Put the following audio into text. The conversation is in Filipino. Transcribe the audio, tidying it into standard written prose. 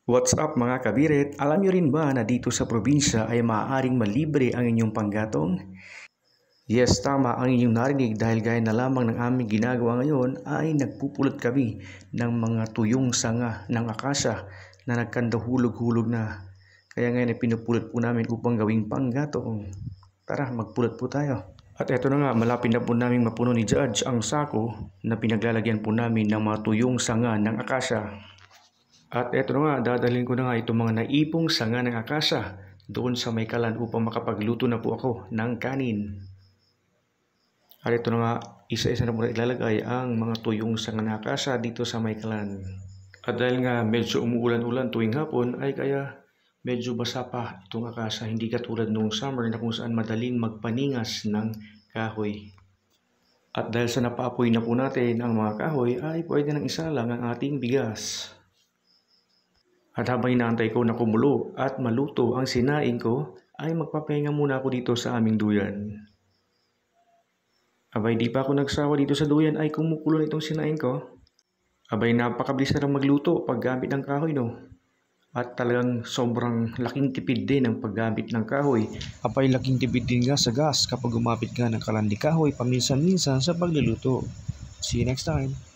What's up mga kabirit? Alam nyo rin ba na dito sa probinsya ay maaaring malibre ang inyong panggatong? Yes, tama ang inyong narinig dahil gaya na lamang ng aming ginagawa ngayon ay nagpupulot kami ng mga tuyong sanga ng akasya na nagkandahulog-hulog na. Kaya ngayon ay pinupulot po namin upang gawing panggatong. Tara, magpulot po tayo. At eto na nga, malapit na po namin mapuno ni Judge ang sako na pinaglalagyan po namin ng mga tuyong sanga ng akasya. At eto na nga, dadalhin ko na nga itong mga naipong sanga ng akasya doon sa may kalan upang makapagluto na po ako ng kanin. At ito na nga, isa-isa na po na ilalagay ang mga tuyong sanga ng akasya dito sa may kalan. At dahil nga medyo umuulan-ulan tuwing hapon ay kaya medyo basa pa itong akasya, hindi katulad nung summer na kung saan madaling magpaningas ng kahoy. At dahil sa napaapoy na po natin ang mga kahoy ay pwede nang isalang ang ating bigas. At habang inaantay ko na kumulo at maluto ang sinaing ko, ay magpapahinga muna ako dito sa aming duyan. Abay, di pa ako nagsawa dito sa duyan ay kumukulo na itong sinaing ko. Abay, napakabilis na lang magluto paggamit ng kahoy, no? At talagang sobrang laking tipid din ang paggamit ng kahoy. Abay, laking tipid din nga sa gas kapag gumamit ka ng kalandi kahoy paminsan-minsan sa pagluluto. See you next time!